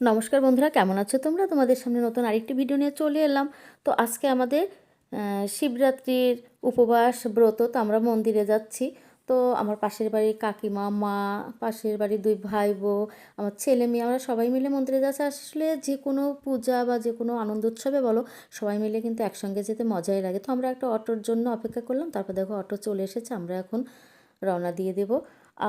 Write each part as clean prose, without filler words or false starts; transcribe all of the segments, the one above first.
নমস্কার বন্ধুরা, কেমন আছো তোমরা? তোমাদের সামনে নতুন আরেকটি ভিডিও নিয়ে চলে এলাম। তো আজকে আমাদের শিবরাত্রির উপবাস ব্রত, তো আমরা মন্দিরে যাচ্ছি। তো আমার পাশের বাড়ির কাকিমা, মা, পাশের বাড়ির দুই ভাই বউ, আমার ছেলে মেয়ে, আমরা সবাই মিলে মন্দিরে যাচ্ছি। আসলে যে কোনো পূজা বা যে কোনো আনন্দ উৎসবে বলো, সবাই মিলে কিন্তু একসঙ্গে যেতে মজাই লাগে। তো আমরা একটা অটোর জন্য অপেক্ষা করলাম, তারপর দেখো অটো চলে এসেছে, আমরা এখন রওনা দিয়ে দেব।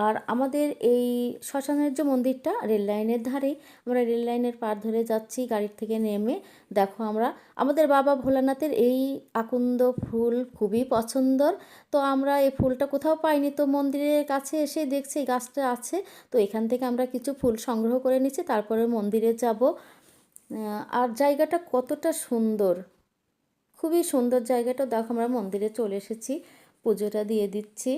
আর আমাদের এই শ্মশানের যে মন্দিরটা রেল লাইনের ধারেই, আমরা রেল লাইনের পার ধরে যাচ্ছি গাড়ির থেকে নেমে। দেখো আমরা আমাদের বাবা ভোলানাথের এই আকন্দ ফুল খুবই পছন্দর। তো আমরা এই ফুলটা কোথাও পাইনি, তো মন্দিরের কাছে এসে দেখছি এই গাছটা আছে। তো এখান থেকে আমরা কিছু ফুল সংগ্রহ করে নিচ্ছি, তারপরে মন্দিরে যাব। আর জায়গাটা কতটা সুন্দর, খুবই সুন্দর জায়গাটা। দেখো আমরা মন্দিরে চলে এসেছি, পুজোটা দিয়ে দিচ্ছি।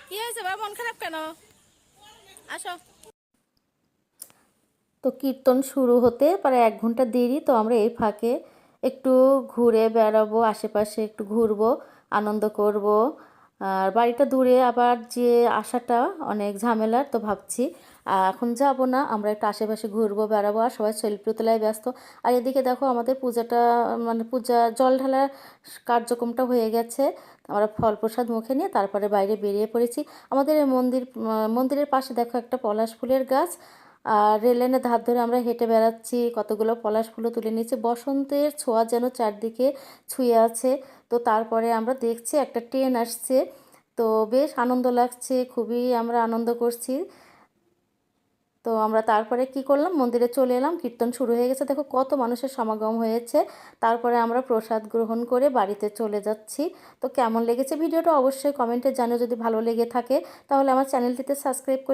কি হয়েছে বাবা, মন খারাপ কেন? আসো। তো কীর্তন শুরু হতে প্রায় 1 ঘন্টা দেরি, তো আমরা এই ফাঁকে একটু ঘুরে বেড়াবো, আশেপাশে একটু ঘুরবো, আনন্দ করব। আর বাড়িটা দূরে, আবার যে আসাটা অনেক ঝামেলার, তো ভাবছি এখন যাব না, আমরা একটু আশেপাশে ঘুরবো বেড়াবো। আর সবাই সেলফি তোলায় ব্যস্ত। আর এদিকে দেখো আমাদের পূজাটা, মানে পূজা জল ঢালার কার্যক্রমটা হয়ে গেছে। আমরা ফল প্রসাদ মুখে নিয়ে তারপরে বাইরে বেরিয়ে পড়েছি। আমাদের এই মন্দিরের পাশে দেখো একটা পলাশ ফুলের গাছ। আর রেললাইনের ধার ধরে আমরা হেঁটে বেড়াচ্ছি, কতগুলো পলাশ ফুলও তুলে নিয়েছি, বসন্তের ছোঁয়া যেন চারদিকে ছুঁয়ে আছে। তো তারপরে আমরা দেখছি একটা ট্রেন আসছে, তো বেশ আনন্দ লাগছে, খুবই আমরা আনন্দ করছি। তো আমরা তারপরে কি করলাম, মন্দিরে চলে এলাম, কীর্তন শুরু হয়ে গেছে, দেখো কত মানুষের সমাগম হয়েছে। তারপরে আমরা প্রসাদ গ্রহণ করে বাড়িতে চলে যাচ্ছি। তো কেমন লেগেছে ভিডিওটা অবশ্যই কমেন্টে জানিও, যদি ভালো লেগে থাকে তাহলে আমার চ্যানেলটিতে সাবস্ক্রাইব করে